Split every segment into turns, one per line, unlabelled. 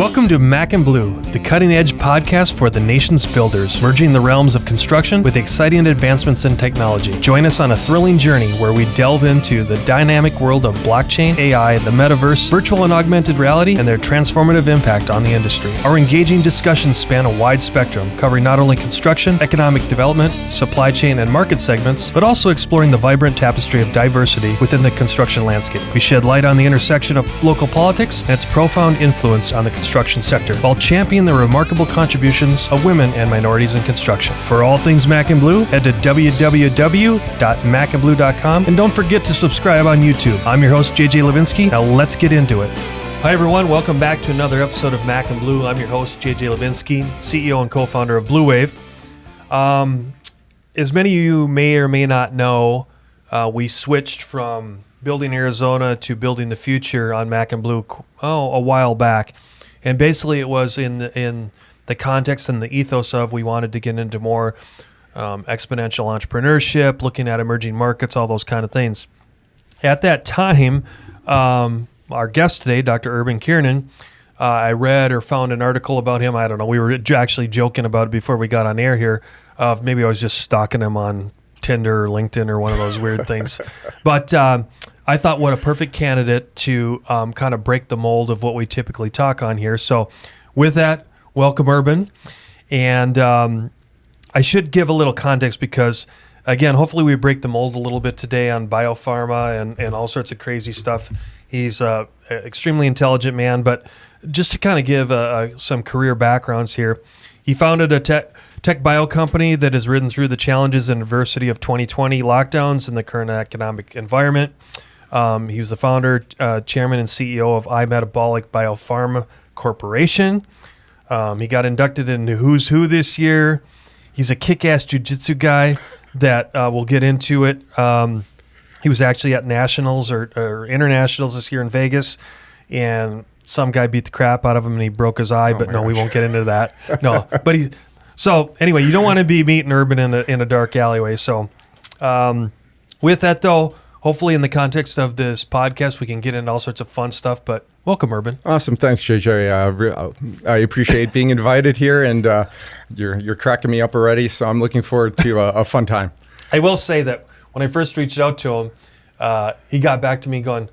Welcome to Mac and Bleu, the cutting-edge podcast for the nation's builders, merging the realms of construction with exciting advancements in technology. Join us on a thrilling journey where we delve into the dynamic world of blockchain, AI, the metaverse, virtual and augmented reality, and their transformative impact on the industry. Our engaging discussions span a wide spectrum, covering not only construction, economic development, supply chain, and market segments, but also exploring the vibrant tapestry of diversity within the construction landscape. We shed light on the intersection of local politics and its profound influence on the construction sector, while championing the remarkable contributions of women and minorities in construction. For all things Mac and Bleu, head to www.macandbleu.com, and don't forget to subscribe on YouTube. I'm your host, JJ Levinsky. Now let's get into it. Hi everyone, welcome back to another episode of Mac and Bleu. I'm your host, JJ Levinsky, CEO and co-founder of Blue Wave. As many of you may or may not know, we switched from building Arizona to building the future on Mac and Bleu a while back. And basically it was in the context and the ethos of we wanted to get into more exponential entrepreneurship, looking at emerging markets, all those kind of things. At that time, our guest today, Dr. Urban Kiernan, I read or found an article about him. I don't know. We were actually joking about it before we got on air here. Maybe I was just stalking him on Tinder or LinkedIn or one of those weird things. But I thought what a perfect candidate to kind of break the mold of what we typically talk on here. So with that, welcome Urban. And I should give a little context because, again, hopefully we break the mold a little bit today on Biopharma and all sorts of crazy stuff. He's an extremely intelligent man, but just to kind of give some career backgrounds here, he founded a tech bio company that has ridden through the challenges and adversity of 2020 lockdowns in the current economic environment. He was the founder, chairman, and CEO of iMetabolic Biopharma Corporation. He got inducted into Who's Who this year. He's a kick-ass jiu-jitsu guy that we'll get into it. He was actually at nationals or internationals this year in Vegas, and some guy beat the crap out of him and he broke his eye. But no, we won't get into that. No, but so anyway, you don't want to be meeting Urban in a dark alleyway. So with that though, hopefully in the context of this podcast, we can get into all sorts of fun stuff, but welcome, Urban.
Awesome. Thanks, JJ. I appreciate being invited here, and you're cracking me up already, so I'm looking forward to a fun time.
I will say that when I first reached out to him, he got back to me going,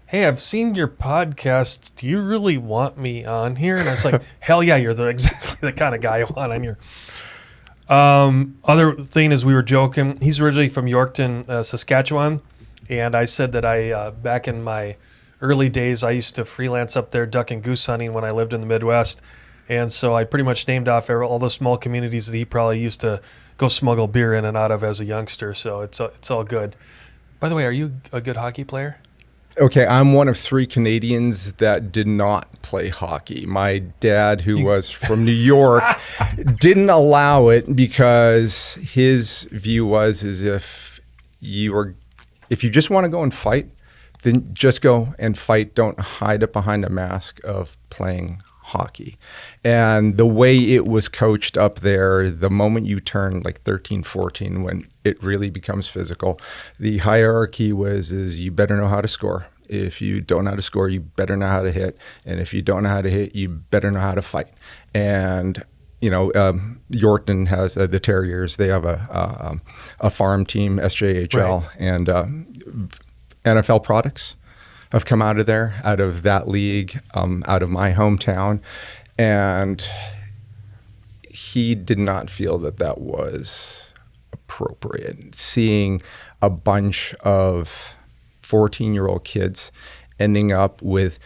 hey, I've seen your podcast. Do you really want me on here? And I was like, hell yeah, you're exactly the kind of guy I want on here. Other thing is we were joking. He's originally from Yorkton, Saskatchewan. And I said that back in my early days, I used to freelance up there duck and goose hunting when I lived in the Midwest. And so I pretty much named off all the small communities that he probably used to go smuggle beer in and out of as a youngster. So it's all good. By the way, are you a good hockey player?
Okay, I'm one of 3 Canadians that did not play hockey. My dad, who was from New York, didn't allow it because his view was as if you just want to go and fight, then just go and fight. Don't hide it behind a mask of playing hockey. And the way it was coached up there, the moment you turn like 13, 14, when it really becomes physical, the hierarchy was you better know how to score. If you don't know how to score, you better know how to hit. And if you don't know how to hit, you better know how to fight. And Yorkton has the Terriers. They have a farm team, SJHL, right. And NFL products have come out of there, out of that league, out of my hometown. And he did not feel that was appropriate. Seeing a bunch of 14-year-old kids ending up with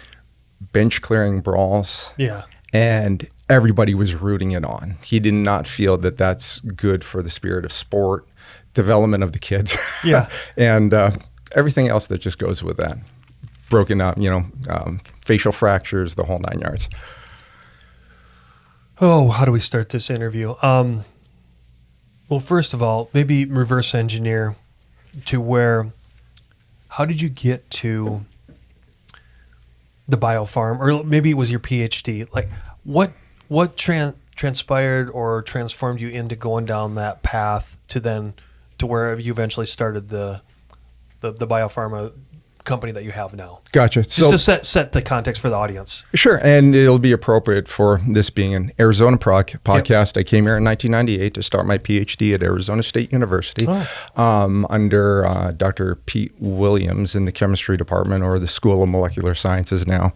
bench clearing brawls. Yeah. And everybody was rooting it on. He did not feel that that's good for the spirit of sport, development of the kids, yeah, and everything else that just goes with that. Broken up, facial fractures, the whole 9 yards.
Oh, how do we start this interview? Well, first of all, maybe reverse engineer to where, how did you get to the Biopharma, or maybe it was your PhD? Like, what transpired or transformed you into going down that path to where you eventually started the Biopharma company that you have now?
Gotcha.
Just to set the context for the audience.
Sure, and it'll be appropriate for this being an Arizona podcast. Yep. I came here in 1998 to start my PhD at Arizona State University under Dr. Pete Williams in the chemistry department, or the School of Molecular Sciences now,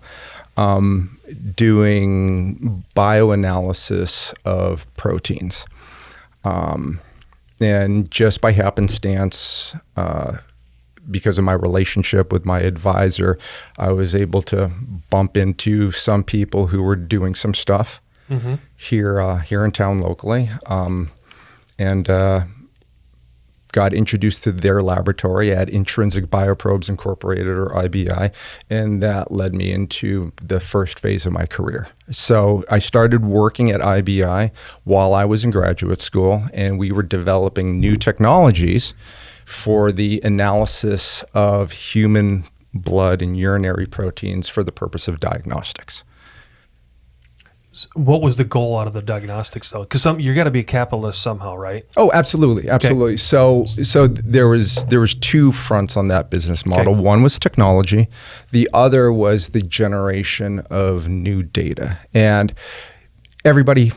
doing bioanalysis of proteins. And just by happenstance, because of my relationship with my advisor, I was able to bump into some people who were doing some stuff here in town locally, and got introduced to their laboratory at Intrinsic Bioprobes Incorporated, or IBI, and that led me into the first phase of my career. So I started working at IBI while I was in graduate school, and we were developing new technologies for the analysis of human blood and urinary proteins for the purpose of diagnostics.
What was the goal out of the diagnostics, though? Because you got to be a capitalist somehow, right?
Oh, absolutely. Okay. So there was two fronts on that business model. Okay. One was technology. The other was the generation of new data. And everybody,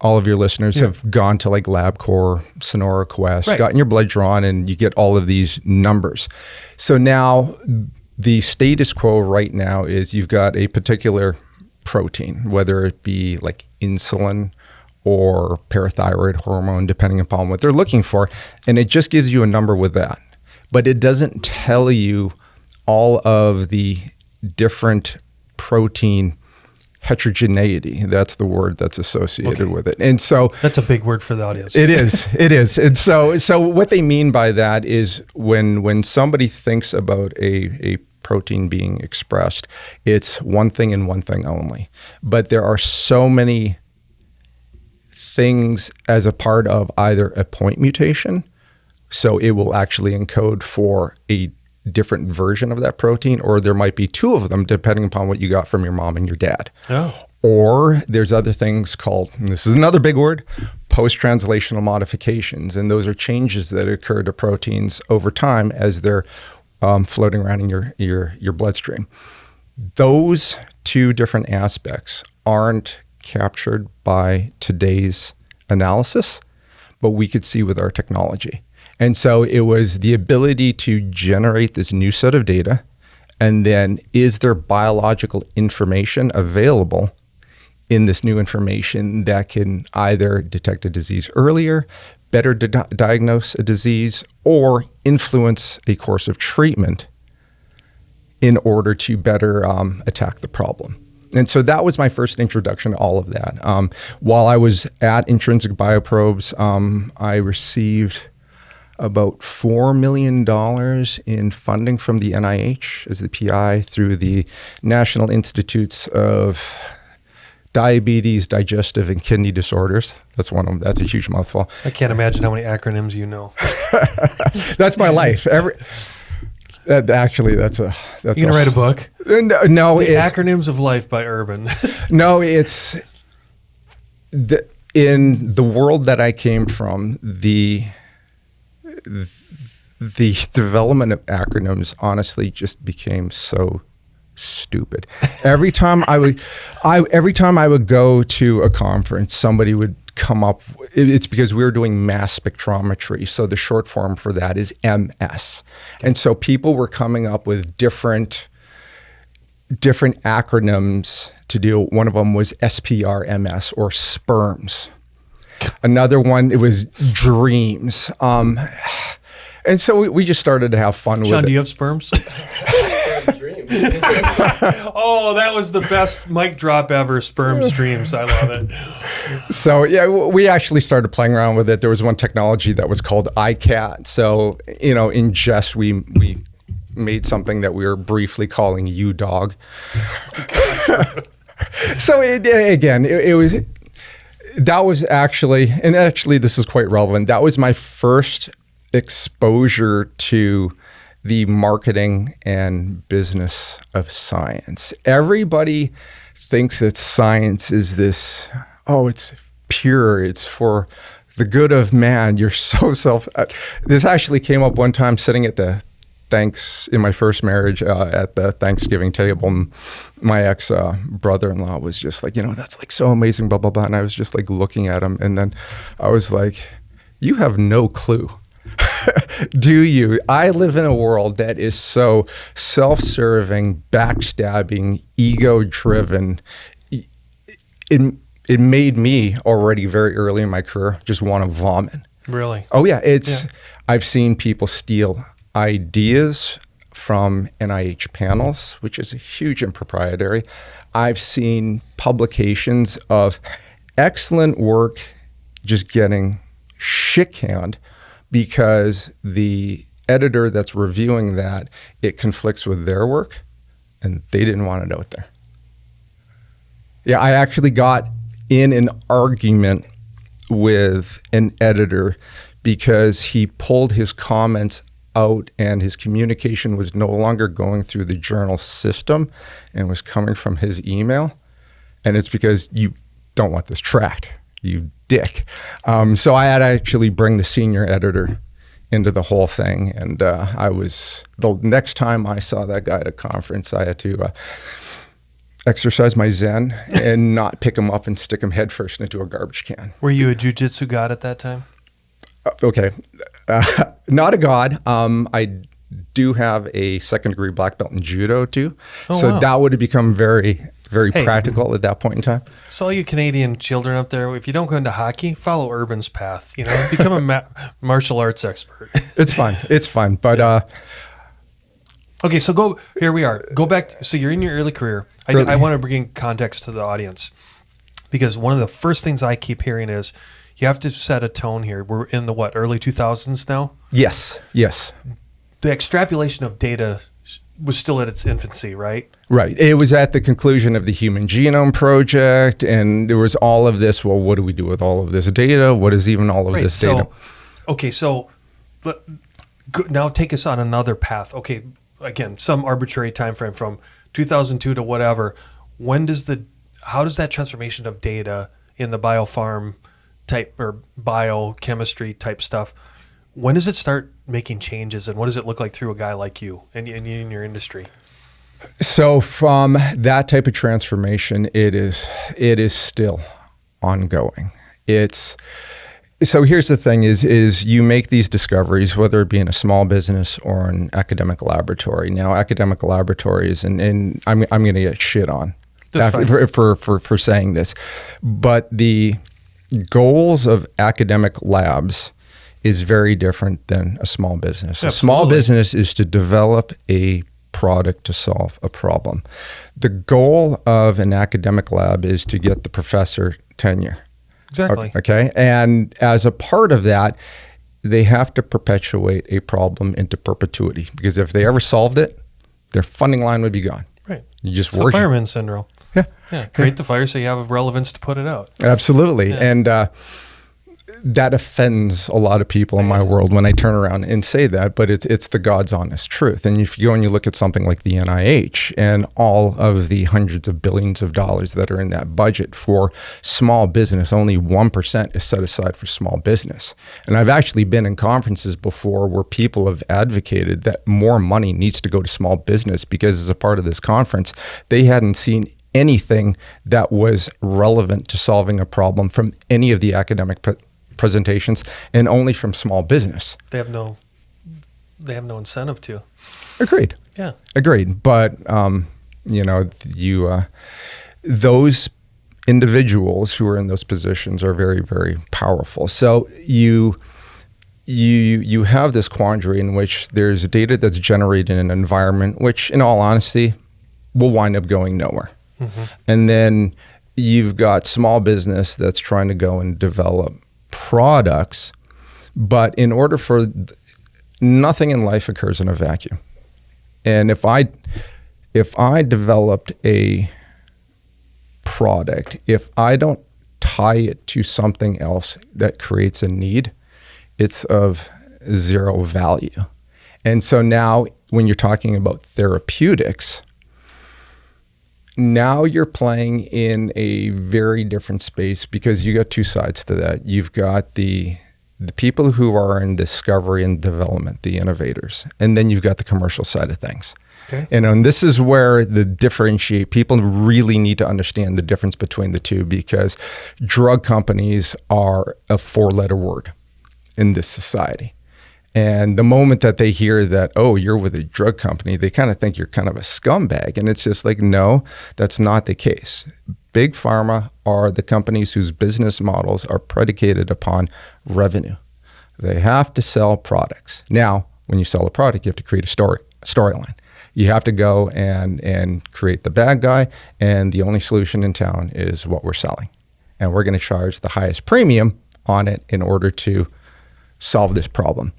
all of your listeners have gone to like LabCorp, Sonora Quest, gotten your blood drawn, and you get all of these numbers. So now the status quo right now is you've got a particular protein, whether it be like insulin or parathyroid hormone, depending upon what they're looking for, and it just gives you a number with that. But it doesn't tell you all of the different protein heterogeneity. That's the word that's associated with it. And so
that's a big word for the audience.
It is. And so what they mean by that is when somebody thinks about a protein being expressed, it's one thing and one thing only. But there are so many things as a part of either a point mutation, so it will actually encode for a different version of that protein, or there might be two of them depending upon what you got from your mom and your dad.
Oh.
Or there's other things called, and this is another big word, post-translational modifications. And those are changes that occur to proteins over time as they're floating around in your bloodstream. Those two different aspects aren't captured by today's analysis, but we could see with our technology. And so it was the ability to generate this new set of data, and then is there biological information available in this new information that can either detect a disease earlier, better diagnose a disease, or influence a course of treatment in order to better attack the problem. And so that was my first introduction to all of that. While I was at Intrinsic Bioprobes, I received about $4 million in funding from the NIH as the PI through the National Institutes of Diabetes, Digestive, and Kidney Disorders. That's one of them. That's a huge mouthful.
I can't imagine how many acronyms you know.
That's my life. Actually, that's
you gonna write a book?
No,
the Acronyms of Life by Urban.
No, it's in the world that I came from. The development of acronyms honestly just became so stupid. Every time I would go to a conference, somebody would come up. It's because we were doing mass spectrometry, so the short form for that is MS. And so people were coming up with different acronyms to do. One of them was SPRMS, or sperms. Another one, it was dreams. And so we just started to have fun with it.
Sean, do you have sperms? Oh, that was the best mic drop ever. Sperm streams. I love it.
So yeah, we actually started playing around with it. There was one technology that was called iCat. So, in jest, we made something that we were briefly calling U-Dog. So it was, that was actually this is quite relevant. That was my first exposure to the marketing and business of science. Everybody thinks that science is this, it's pure, it's for the good of man. You're so this actually came up one time sitting at the in my first marriage at the Thanksgiving table, my ex brother-in-law was just like, that's like so amazing, blah, blah, blah. And I was just like looking at him. And then I was like, you have no clue. Do you? I live in a world that is so self-serving, backstabbing, ego-driven. It made me already very early in my career just want to vomit.
Really?
Oh yeah, I've seen people steal ideas from NIH panels, which is huge and proprietary. I've seen publications of excellent work just getting shit-canned because the editor that's reviewing that, it conflicts with their work, and they didn't want it out there. Yeah, I actually got in an argument with an editor because he pulled his comments out and his communication was no longer going through the journal system and was coming from his email. And it's because you don't want this tracked, you dick. So I had to actually bring the senior editor into the whole thing. And the next time I saw that guy at a conference, I had to exercise my Zen and not pick him up and stick him headfirst into a garbage can.
Were you a jiu-jitsu god at that time?
Okay. Not a god. I do have a second-degree black belt in judo too. So that would have become very, very practical at that point in time.
So all you Canadian children up there, if you don't go into hockey, follow Urban's path. Become a martial arts expert.
It's fun. It's fun. But
okay, so here we are. Go back. So you're in your early career. I want to bring context to the audience because one of the first things I keep hearing is you have to set a tone here. We're in the early 2000s now?
Yes.
The extrapolation of data was still at its infancy, right?
Right. It was at the conclusion of the Human Genome Project, and there was all of this, well, what do we do with all of this data? What is even all of this data?
Okay, so now take us on another path. Okay, again, some arbitrary time frame from 2002 to whatever. How does that transformation of data in the biopharm type or biochemistry type stuff, when does it start making changes, and what does it look like through a guy like you and in your industry?
So from that type of transformation, it is still ongoing. So here's the thing is you make these discoveries, whether it be in a small business or an academic laboratory. Now, academic laboratories, and I'm going to get shit on for saying this, but the goals of academic labs is very different than a small business. Absolutely. A small business is to develop a product to solve a problem. The goal of an academic lab is to get the professor tenure.
Exactly.
Okay. And as a part of that, they have to perpetuate a problem into perpetuity, because if they ever solved it, their funding line would be gone.
Right.
You just
it's the fireman syndrome.
Yeah.
Create the fire so you have a relevance to put it out.
Absolutely. Yeah. And that offends a lot of people in my world when I turn around and say that, but it's the God's honest truth. And if you go and you look at something like the NIH and all of the hundreds of billions of dollars that are in that budget for small business, only 1% is set aside for small business. And I've actually been in conferences before where people have advocated that more money needs to go to small business, because as a part of this conference, they hadn't seen anything that was relevant to solving a problem from any of the academic presentations, and only from small business.
They have no incentive to.
Agreed.
Yeah.
Agreed. But those individuals who are in those positions are very, very powerful. So you have this quandary in which there's data that's generated in an environment which, in all honesty, will wind up going nowhere. Mm-hmm. And then you've got small business that's trying to go and develop products, but in order for nothing in life occurs in a vacuum. And if I developed a product, if I don't tie it to something else that creates a need, it's of zero value. And so now when you're talking about therapeutics, now you're playing in a very different space, because you got two sides to that. You've got the the people who are in discovery and development, the innovators, and then you've got the commercial side of things.
Okay.
And this is where the differentiate, people really need to understand the difference between the two, because drug companies are a 4-letter word in this society. And the moment that they hear that, oh, you're with a drug company, they kind of think you're kind of a scumbag. And it's just like, no, that's not the case. Big pharma are the companies whose business models are predicated upon revenue. They have to sell products. Now, when you sell a product, you have to create a storyline. You have to go and create the bad guy, and the only solution in town is what we're selling. And we're going to charge the highest premium on it in order to solve this problem.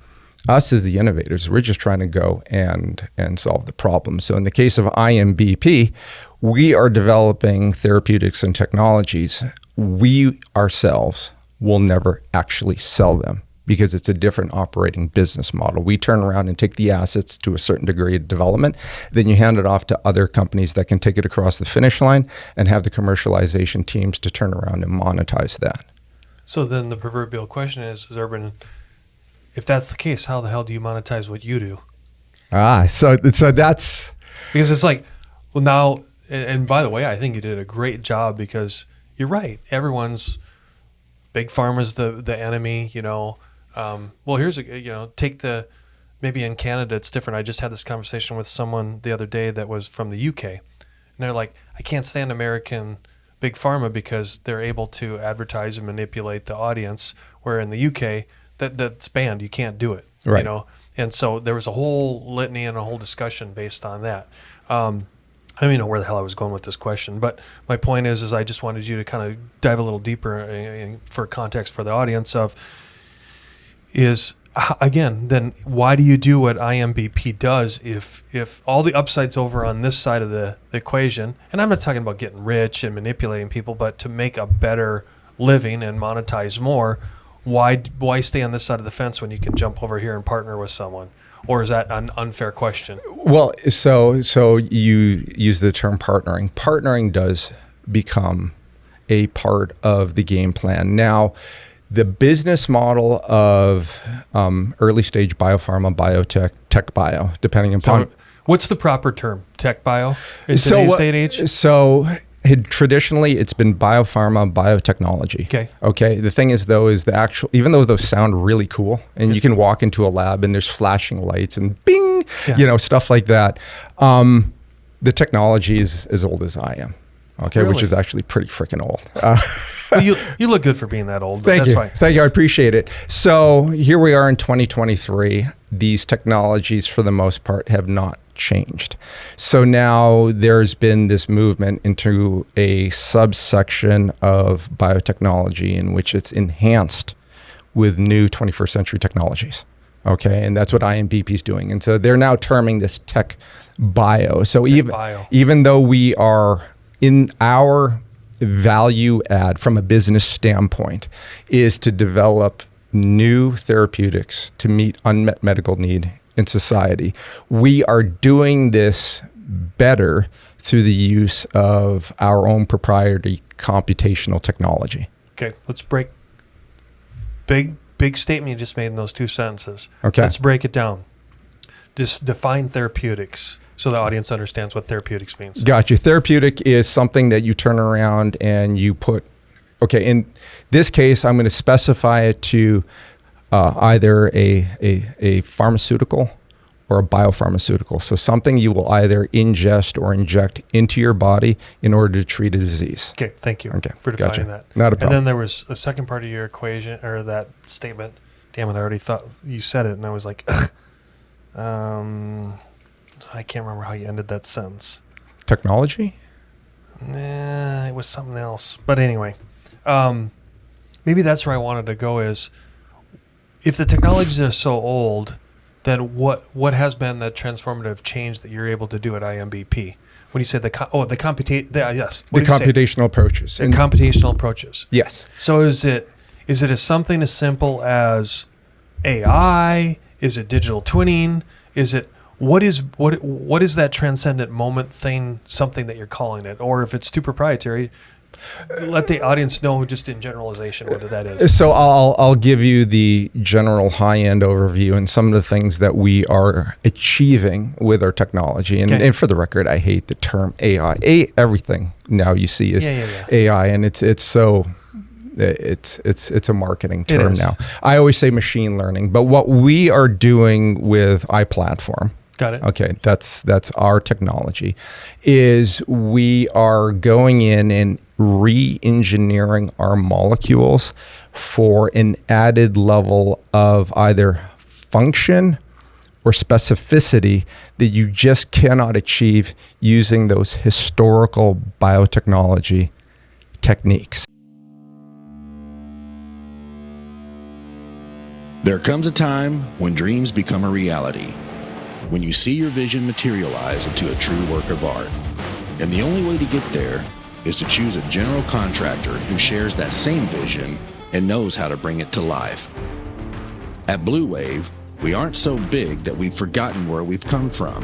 Us as the innovators, we're just trying to go and solve the problem. So in the case of iMBP, we are developing therapeutics and technologies. We ourselves will never actually sell them because it's a different operating business model. We turn around and take the assets to a certain degree of development, then you hand it off to other companies that can take it across the finish line and have the commercialization teams to turn around and monetize that.
So then the proverbial question is Urban, if that's the case, how the hell do you monetize what you do?
So that's...
Because it's like, well, now, and by the way, I think you did a great job, because you're right. Everyone's, big pharma's the enemy, you know. Well, here's take the, maybe in Canada it's different. I just had this conversation with someone the other day that was from the UK. And they're like, I can't stand American big pharma because they're able to advertise and manipulate the audience, where in the UK, that's banned. You can't do it,
right.
You know? And so there was a whole litany and a whole discussion based on that. I don't even know where the hell I was going with this question, but my point is I just wanted you to kind of dive a little deeper for context for the audience again, then why do you do what iMBP does if all the upside's over on this side of the equation? And I'm not talking about getting rich and manipulating people, but to make a better living and monetize more. Why stay on this side of the fence when you can jump over here and partner with someone? Or is that an unfair question?
Well, so you use the term partnering. Partnering does become a part of the game plan. Now, the business model of early stage biopharma, biotech, tech bio, depending upon...
So what's the proper term? Tech bio in today's day and age?
So traditionally, it's been biopharma, biotechnology. Okay. The thing is, though, is the actual, even though those sound really cool, and you can walk into a lab and there's flashing lights and bing, stuff like that. The technology is as old as I am. Okay, really? Which is actually pretty freaking old.
Well, you look good for being that old. But
Thank
that's
you.
Fine.
Thank you. I appreciate it. So here we are in 2023. These technologies, for the most part, have not changed. So now there's been this movement into a subsection of biotechnology in which it's enhanced with new 21st century technologies. Okay, and that's what iMBP is doing. And so they're now terming this tech bio. So even though we are in our value add from a business standpoint is to develop new therapeutics to meet unmet medical need in society, we are doing this better through the use of our own proprietary computational technology.
Okay, let's break big statement you just made in those two sentences.
Okay.
Let's break it down. Just define therapeutics so the audience understands what therapeutics means.
Gotcha. Therapeutic is something that you turn around and you put, okay, in this case, I'm going to specify it to either a pharmaceutical or a biopharmaceutical. So something you will either ingest or inject into your body in order to treat a disease.
Okay, thank you for defining
Gotcha.
that.
Not a problem.
And then there was a second part of your equation, or that statement. Damn it, I already thought you said it, and I was like, I can't remember how you ended that sentence.
Technology?
Nah, it was something else. But anyway, maybe that's where I wanted to go is, if the technologies are so old, then what has been the transformative change that you're able to do at iMBP? When you say the
computational approaches.
The computational approaches.
Yes.
So is it as something as simple as AI? Is it digital twinning? Is it what is that transcendent moment thing? Something that you're calling it, or if it's too proprietary, let the audience know just in generalization what that is.
So I'll give you the general high-end overview and some of the things that we are achieving with our technology. And for the record, I hate the term AI. Everything now you see is AI, and it's a marketing term now. I always say machine learning, but what we are doing with iPlatform,
got it.
Okay, that's our technology, is we are going in and re-engineering our molecules for an added level of either function or specificity that you just cannot achieve using those historical biotechnology techniques.
There comes a time when dreams become a reality, when you see your vision materialize into a true work of art. And the only way to get there is to choose a general contractor who shares that same vision and knows how to bring it to life. At Blue Wave, we aren't so big that we've forgotten where we've come from,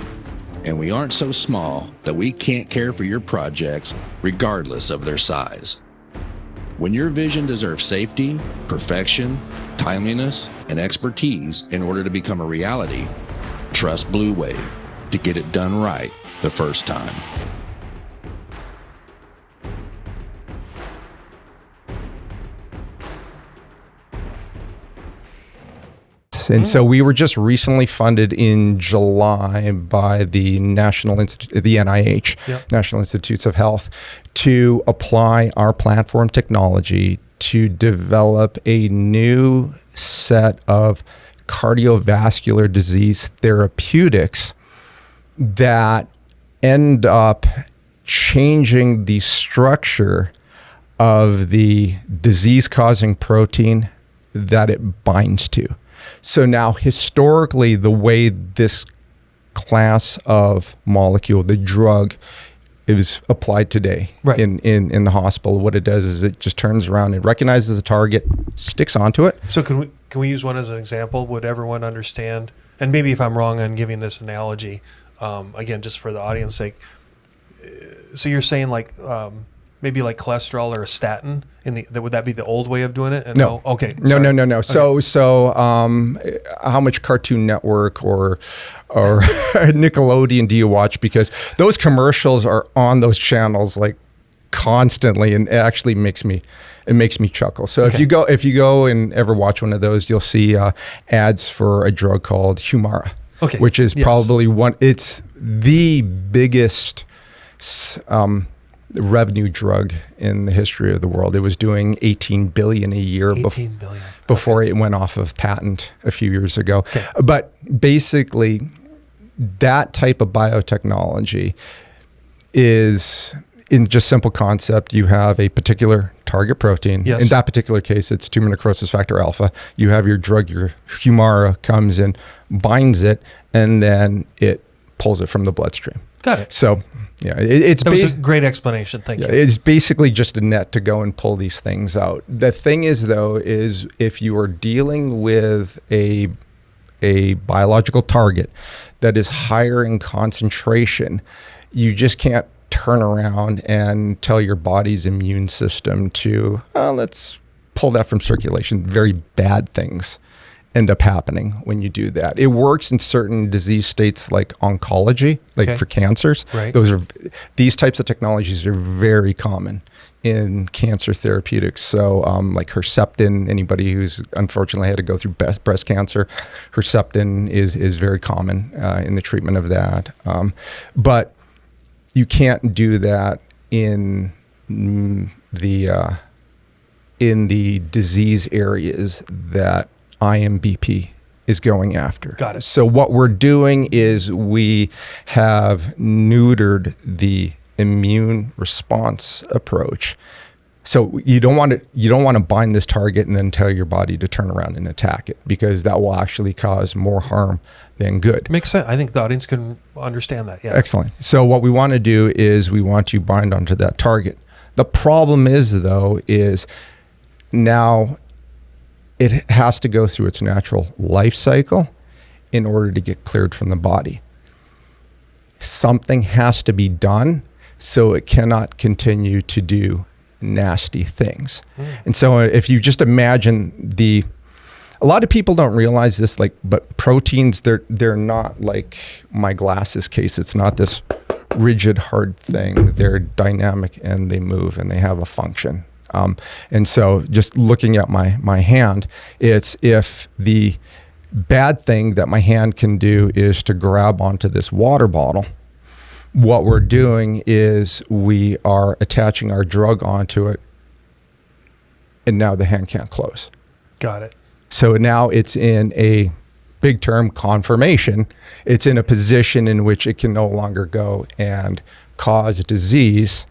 and we aren't so small that we can't care for your projects regardless of their size. When your vision deserves safety, perfection, timeliness, and expertise in order to become a reality, trust Blue Wave to get it done right the first time.
And so we were just recently funded in July by the NIH, National Institutes of Health, to apply our platform technology to develop a new set of cardiovascular disease therapeutics that end up changing the structure of the disease-causing protein that it binds to. So now, historically, the way this class of molecule, the drug, is applied today in the hospital, what it does is it just turns around, it recognizes a target, sticks onto it.
So can we use one as an example? Would everyone understand? And maybe if I'm wrong on giving this analogy, again, just for the audience sake. So you're saying like maybe like cholesterol or a statin? Would that be the old way of doing it?
No.
Okay.
No.
Okay.
So how much Cartoon Network or Nickelodeon do you watch? Because those commercials are on those channels like constantly, and it actually makes me chuckle. So if you go and ever watch one of those, you'll see ads for a drug called Humira, which is probably it's the biggest revenue drug in the history of the world. It was doing $18 billion a year before it went off of patent a few years ago. Okay. But basically, that type of biotechnology is, in just simple concept, you have a particular target protein. Yes. In that particular case, it's tumor necrosis factor alpha. You have your drug, your Humira comes in, binds it, and then it pulls it from the bloodstream.
Got it.
So, yeah, that
was a great explanation. Thank you.
It's basically just a net to go and pull these things out. The thing is, though, is if you are dealing with a biological target that is higher in concentration, you just can't turn around and tell your body's immune system to, let's pull that from circulation. Very bad things end up happening when you do that. It works in certain disease states like oncology, like for cancers. Right. These types of technologies are very common in cancer therapeutics. So like Herceptin, anybody who's unfortunately had to go through breast cancer, Herceptin is very common in the treatment of that. But you can't do that in the disease areas that iMBP is going after.
Got it.
So what we're doing is we have neutered the immune response approach. So you don't want to bind this target and then tell your body to turn around and attack it, because that will actually cause more harm than good.
Makes sense. I think the audience can understand that. Yeah.
Excellent. So what we want to do is we want to bind onto that target. The problem is, though, is now it has to go through its natural life cycle in order to get cleared from the body. Something has to be done so it cannot continue to do nasty things. And so if you just imagine a lot of people don't realize this, but proteins, they're not like my glasses case. It's not this rigid, hard thing. They're dynamic and they move and they have a function. And so just looking at my hand, it's if the bad thing that my hand can do is to grab onto this water bottle, what we're doing is we are attaching our drug onto it, and now the hand can't close.
Got it.
So now it's in a big term conformation. It's in a position in which it can no longer go and cause disease,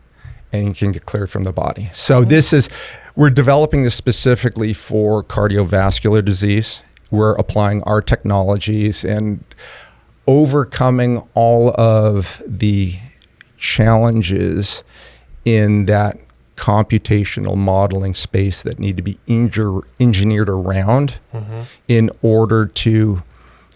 and you can get cleared from the body. So we're developing this specifically for cardiovascular disease. We're applying our technologies and overcoming all of the challenges in that computational modeling space that need to be engineered around in order to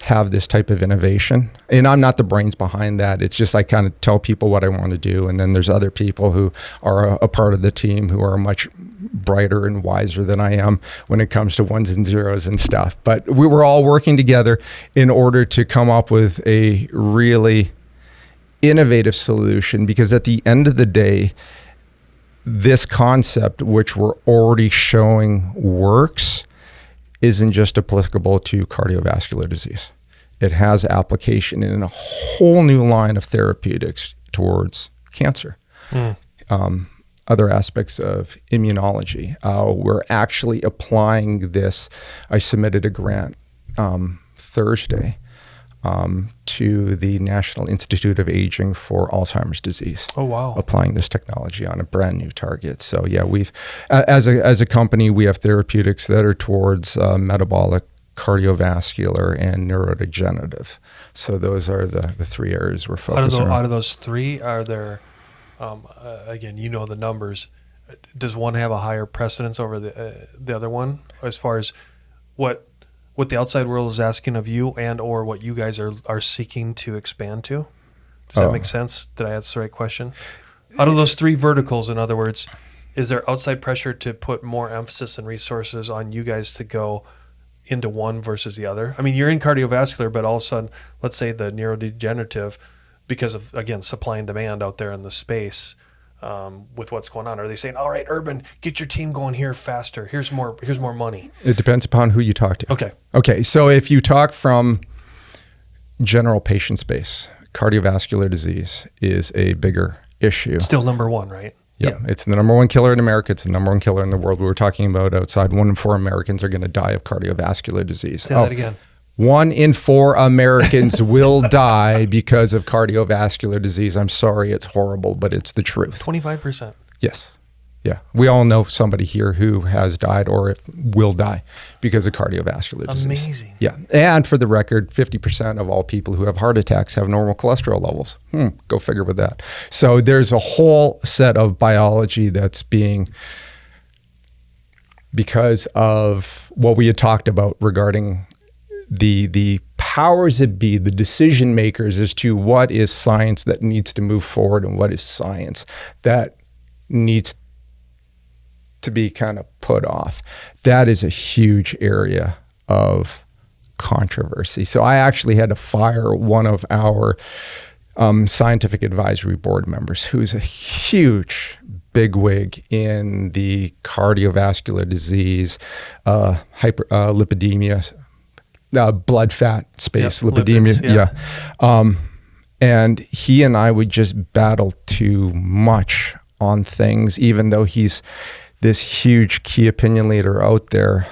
have this type of innovation. And I'm not the brains behind that. It's just I kind of tell people what I want to do. And then there's other people who are a part of the team who are much brighter and wiser than I am when it comes to ones and zeros and stuff. But we were all working together in order to come up with a really innovative solution, because at the end of the day, this concept, which we're already showing works, isn't just applicable to cardiovascular disease. It has application in a whole new line of therapeutics towards cancer. Other aspects of immunology. We're actually applying this. I submitted a grant Thursday to the National Institute of Aging for Alzheimer's disease.
Oh, wow.
Applying this technology on a brand new target. So yeah, we've, as a company, we have therapeutics that are towards metabolic, cardiovascular, and neurodegenerative. So those are the three areas we're focusing on.
Out of those three, are there, again, you know the numbers, does one have a higher precedence over the other one as far as what the outside world is asking of you and or what you guys are seeking to expand to? Does that make sense? Did I answer the right question? Out of those three verticals, in other words, is there outside pressure to put more emphasis and resources on you guys to go into one versus the other? I mean, you're in cardiovascular, but all of a sudden, let's say the neurodegenerative, because of, again, supply and demand out there in the space, with what's going on, are they saying, all right, Urban, get your team going here faster, here's more money?
It depends upon who you talk to.
Okay,
so if you talk from general patient space, cardiovascular disease is a bigger issue.
Still number one, right?
Yeah, it's the number one killer in America. It's the number one killer in the world. We were talking about outside, 1 in 4 Americans are going to die of cardiovascular disease.
Say that again.
1 in 4 Americans will die because of cardiovascular disease. I'm sorry, it's horrible, but it's the truth.
25%.
Yes. Yeah. We all know somebody here who has died or will die because of cardiovascular disease.
Amazing.
Yeah. And for the record, 50% of all people who have heart attacks have normal cholesterol levels. Go figure with that. So there's a whole set of biology that's being, because of what we had talked about regarding the powers that be, the decision makers as to what is science that needs to move forward and what is science that needs to be kind of put off. That is a huge area of controversy. So I actually had to fire one of our scientific advisory board members, who's a huge bigwig in the cardiovascular disease, hyperlipidemia, blood fat space, lipidemia.
Lipids,
And he and I would just battle too much on things, even though he's this huge key opinion leader out there.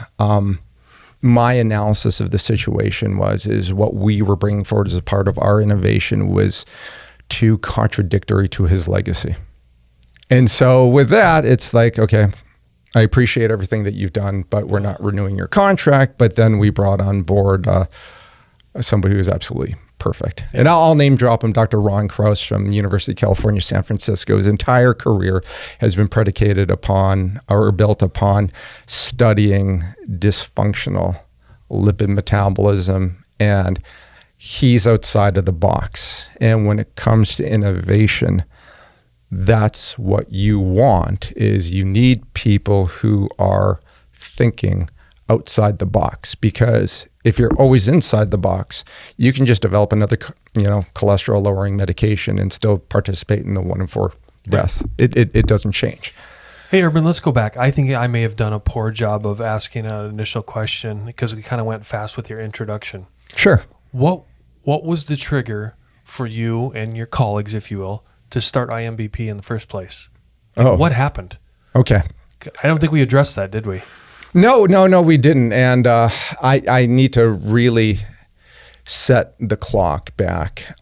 My analysis of the situation is what we were bringing forward as a part of our innovation was too contradictory to his legacy. And so with that, it's like, okay, I appreciate everything that you've done, but we're not renewing your contract. But then we brought on board somebody who's absolutely perfect. Yeah. And I'll name drop him, Dr. Ron Krauss from University of California, San Francisco. His entire career has been predicated upon or built upon studying dysfunctional lipid metabolism, and he's outside of the box. And when it comes to innovation, that's what you want, is you need people who are thinking outside the box, because if you're always inside the box, you can just develop another, cholesterol lowering medication and still participate in the 1 in 4 deaths. It doesn't change.
Hey, Urban, let's go back. I think I may have done a poor job of asking an initial question because we kind of went fast with your introduction.
Sure.
What was the trigger for you and your colleagues, if you will, to start iMBP in the first place? What happened?
Okay.
I don't think we addressed that, did we?
No, we didn't. And I need to really set the clock back.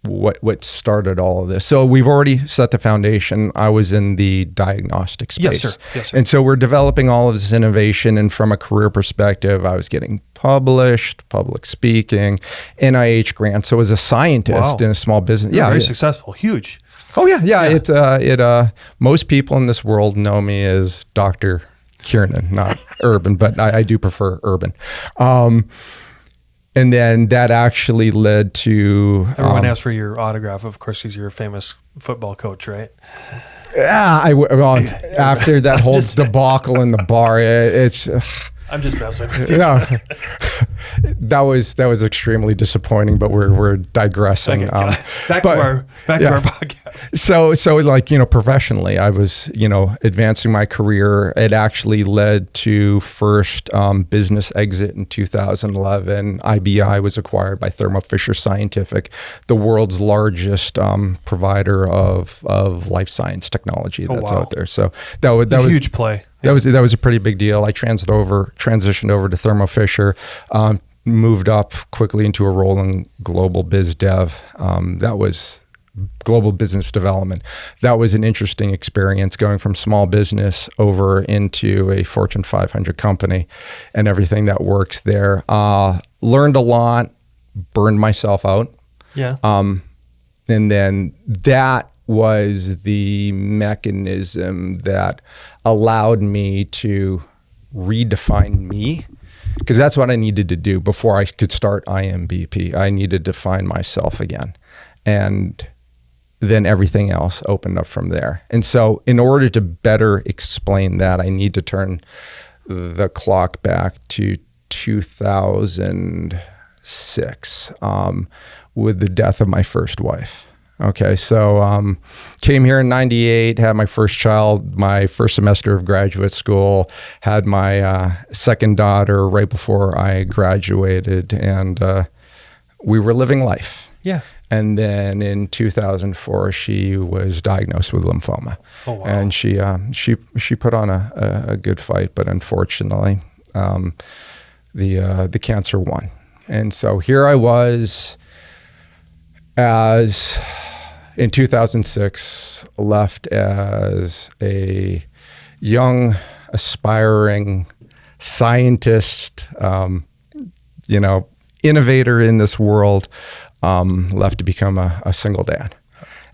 What started all of this? So we've already set the foundation. I was in the diagnostic space.
Yes, sir.
And so we're developing all of this innovation. And from a career perspective, I was getting published, public speaking, NIH grants. So as a scientist in a small business,
very successful, huge.
Oh yeah. It's most people in this world know me as Dr. Kiernan, not Urban, but I do prefer Urban. And then that actually led to...
Everyone asks for your autograph, of course, because you're a famous football coach, right?
Yeah, after that whole debacle in the bar, it's...
I'm just messing with you.
That was extremely disappointing, but we're digressing.
Okay, back to our podcast.
So professionally, I was, advancing my career. It actually led to first business exit in 2011. IBI was acquired by Thermo Fisher Scientific, the world's largest provider of life science technology that's out there. So that was a
huge play.
That was a pretty big deal. I transitioned over to Thermo Fisher, moved up quickly into a role in global biz dev. That was global business development. That was an interesting experience, going from small business over into a Fortune 500 company and everything that works there. Learned a lot, burned myself out.
Yeah.
And then that was the mechanism that allowed me to redefine me, because that's what I needed to do before I could start iMBP. I needed to find myself again, and then everything else opened up from there. And so in order to better explain that, I need to turn the clock back to 2006 with the death of my first wife. Okay, so came here in 98, had my first child, my first semester of graduate school, had my second daughter right before I graduated, and we were living life.
Yeah.
And then in 2004, she was diagnosed with lymphoma.
Oh, wow.
And she put on a good fight, but unfortunately, the cancer won. And so here I was, as in 2006, left as a young, aspiring scientist, innovator in this world, left to become a single dad.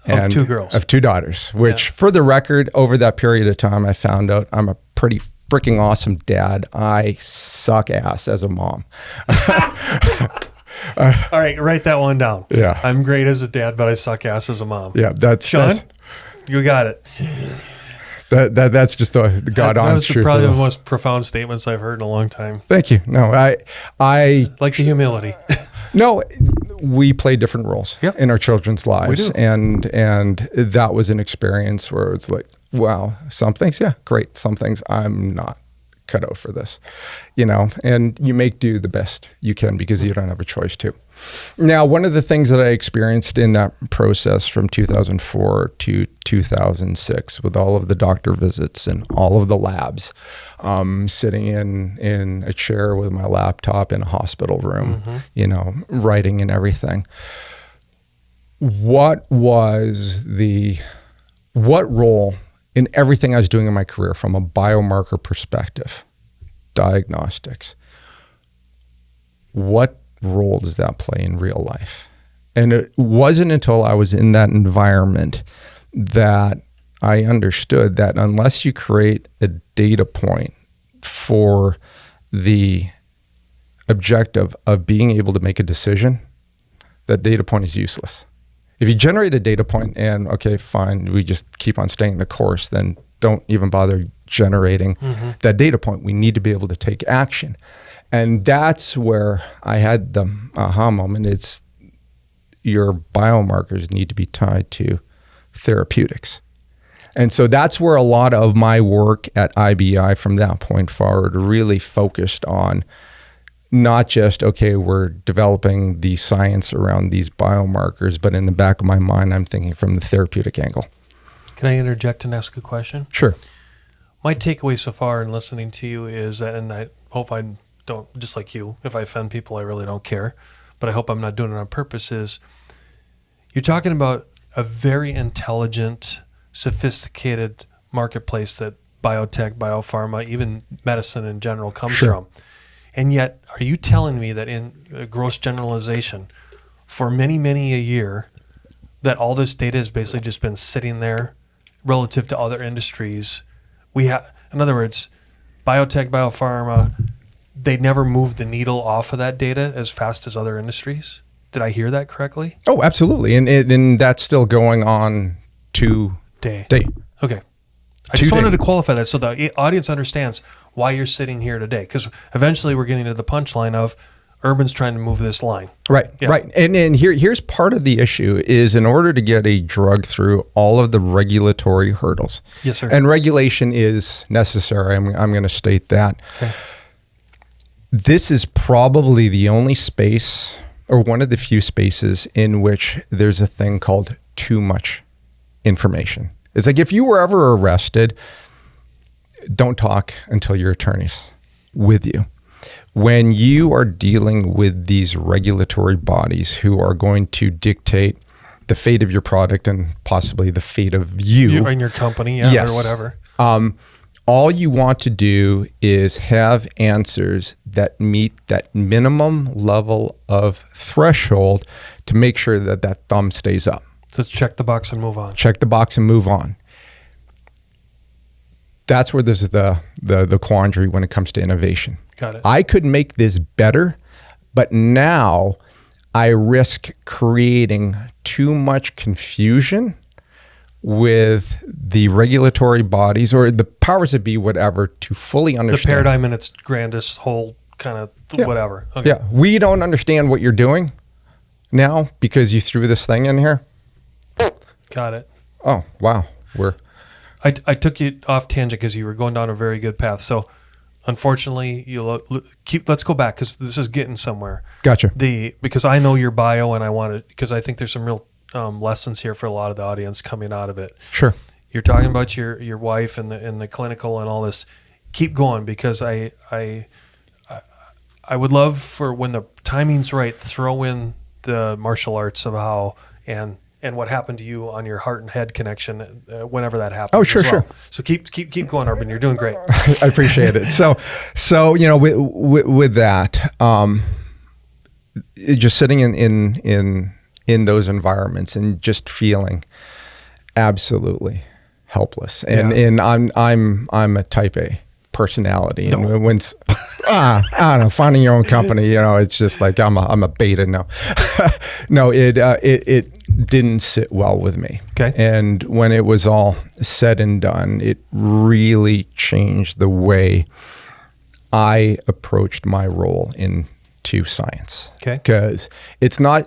Of two girls.
Of two daughters, which for the record, over that period of time, I found out I'm a pretty freaking awesome dad. I suck ass as a mom.
All right, write that one down.
Yeah.
I'm great as a dad, but I suck ass as a mom.
Yeah,
Sean, you got it.
That's just the God honest truth.
That was probably the most profound statements I've heard in a long time.
Thank you. No, I
like the humility.
No, we play different roles in our children's lives.
We do.
And that was an experience where it's like, wow, some things, great. Some things I'm not cut out for this, and you make do the best you can because you don't have a choice to. Now, one of the things that I experienced in that process from 2004 to 2006 with all of the doctor visits and all of the labs, sitting in a chair with my laptop in a hospital room, writing and everything. What role in everything I was doing in my career from a biomarker perspective, diagnostics, what role does that play in real life? And it wasn't until I was in that environment that I understood that unless you create a data point for the objective of being able to make a decision, that data point is useless. If you generate a data point and, okay, fine, we just keep on staying the course, then don't even bother generating that data point. We need to be able to take action. And that's where I had the aha moment. It's your biomarkers need to be tied to therapeutics. And so that's where a lot of my work at IBI from that point forward really focused on not just, okay, we're developing the science around these biomarkers, but in the back of my mind, I'm thinking from the therapeutic angle.
Can I interject and ask a question?
Sure.
My takeaway so far in listening to you is that, and I hope I don't, just like you, if I offend people, I really don't care, but I hope I'm not doing it on purpose, is you're talking about a very intelligent, sophisticated marketplace that biotech, biopharma, even medicine in general comes from. And yet, are you telling me that in a gross generalization, for many, many a year, that all this data has basically just been sitting there relative to other industries? We have, in other words, biotech, biopharma, they never moved the needle off of that data as fast as other industries. Did I hear that correctly?
Oh, absolutely. And that's still going on today.
Okay. I just wanted to qualify that so the audience understands why you're sitting here today, because eventually we're getting to the punchline of Urban's trying to move this line.
Right, right. And here's part of the issue is in order to get a drug through all of the regulatory hurdles.
Yes, sir.
And regulation is necessary. I'm going to state that. Okay. This is probably the only space or one of the few spaces in which there's a thing called too much information. It's like if you were ever arrested, don't talk until your attorney's with you. When you are dealing with these regulatory bodies who are going to dictate the fate of your product and possibly the fate of you
and your company, yes, or whatever.
All you want to do is have answers that meet that minimum level of threshold to make sure that that thumb stays up.
So let's check the box and move on.
Check the box and move on. That's where this is the quandary when it comes to innovation.
Got it.
I could make this better, but now I risk creating too much confusion with the regulatory bodies or the powers that be, whatever, to fully understand.
The paradigm in its grandest whole kind of whatever. Okay.
Yeah. We don't understand what you're doing now because you threw this thing in here.
Got it.
Oh, wow.
I took you off tangent because you were going down a very good path. So unfortunately, let's go back because this is getting somewhere.
Gotcha.
Because I know your bio and I want to, because I think there's some real lessons here for a lot of the audience coming out of it.
Sure.
You're talking about your wife and the clinical and all this. Keep going because I would love for when the timing's right, throw in the martial arts of how and what happened to you on your heart and head connection whenever that happened.
Oh, sure, sure.
So keep going, Urban. You're doing great.
I appreciate it. So with that, just sitting in those environments and just feeling absolutely helpless. And I'm a type A personality. No. And when I don't know, finding your own company, it's just like I'm a beta now. No, it didn't sit well with me.
Okay.
And when it was all said and done, it really changed the way I approached my role into science.
Okay.
Because it's not,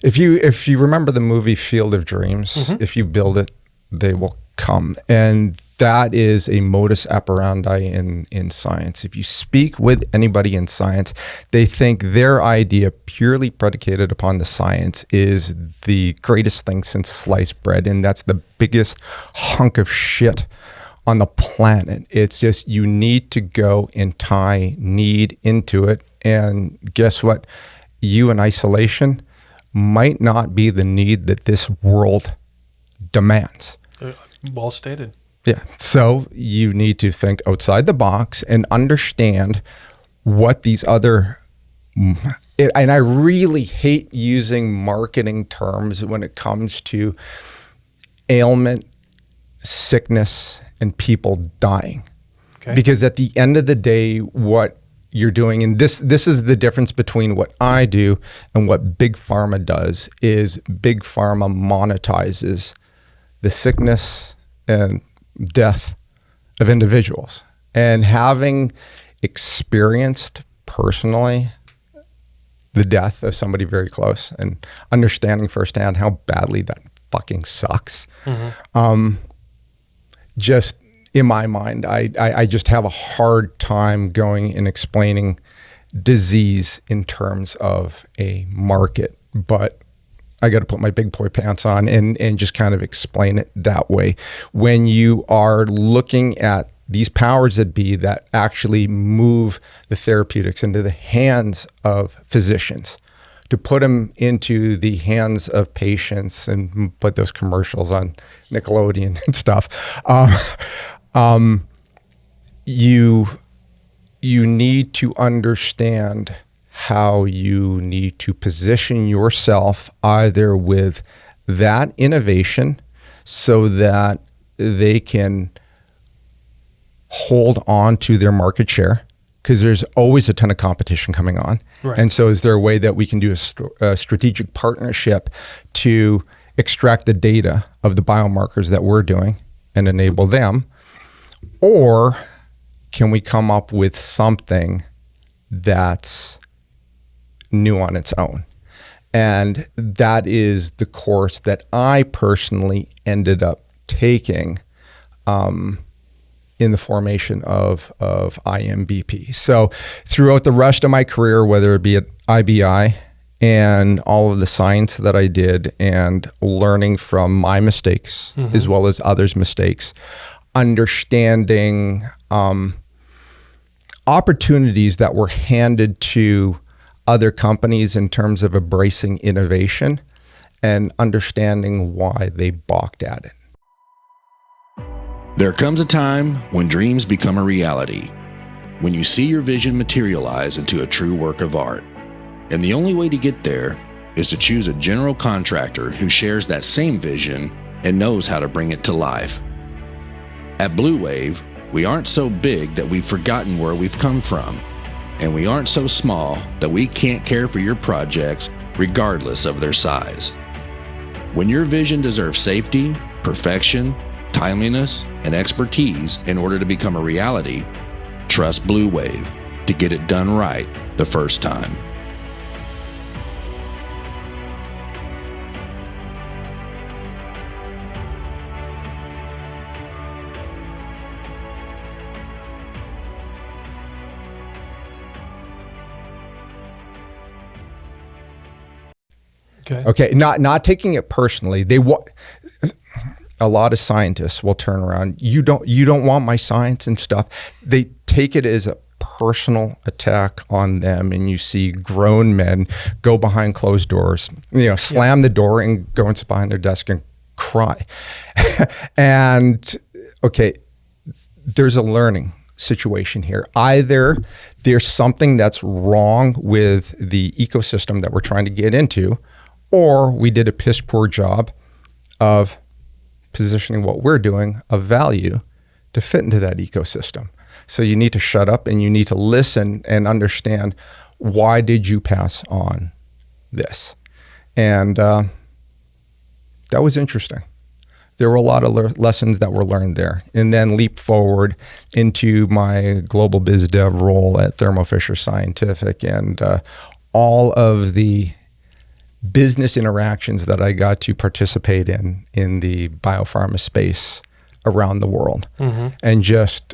if you remember the movie Field of Dreams, if you build it, they will come. And that is a modus operandi in science. If you speak with anybody in science, they think their idea purely predicated upon the science is the greatest thing since sliced bread, and that's the biggest hunk of shit on the planet. It's just you need to go and tie need into it, and guess what? You in isolation might not be the need that this world demands.
Well stated.
Yeah. So you need to think outside the box and understand what these other, and I really hate using marketing terms when it comes to ailment, sickness, and people dying. Okay. Because at the end of the day, what you're doing, and this is the difference between what I do and what Big Pharma does, is Big Pharma monetizes the sickness and death of individuals. And having experienced personally the death of somebody very close and understanding firsthand how badly that fucking sucks, just in my mind, I just have a hard time going and explaining disease in terms of a market, but I got to put my big boy pants on and just kind of explain it that way. When you are looking at these powers that be that actually move the therapeutics into the hands of physicians, to put them into the hands of patients and put those commercials on Nickelodeon and stuff, you need to understand how you need to position yourself either with that innovation so that they can hold on to their market share, because there's always a ton of competition coming on. Right. And so is there a way that we can do a strategic partnership to extract the data of the biomarkers that we're doing and enable them? Or can we come up with something that's new on its own? And that is the course that I personally ended up taking in the formation of iMBP. So throughout the rest of my career, whether it be at IBI and all of the science that I did and learning from my mistakes as well as others' mistakes, understanding opportunities that were handed to other companies in terms of embracing innovation and understanding why they balked at it.
There comes a time when dreams become a reality, when you see your vision materialize into a true work of art. And the only way to get there is to choose a general contractor who shares that same vision and knows how to bring it to life. At Blue Wave, we aren't so big that we've forgotten where we've come from, and we aren't so small that we can't care for your projects regardless of their size. When your vision deserves safety, perfection, timeliness, and expertise in order to become a reality, trust Blue Wave to get it done right the first time.
Okay. Not taking it personally. A lot of scientists will turn around. You don't want my science and stuff. They take it as a personal attack on them, and you see grown men go behind closed doors, slam the door and go and sit behind their desk and cry. And okay, there's a learning situation here. Either there's something that's wrong with the ecosystem that we're trying to get into, or we did a piss poor job of positioning what we're doing of value to fit into that ecosystem. So you need to shut up and you need to listen and understand, why did you pass on this? And that was interesting. There were a lot of lessons that were learned there. And then leap forward into my global biz dev role at Thermo Fisher Scientific and all of the business interactions that I got to participate in the biopharma space around the world, and just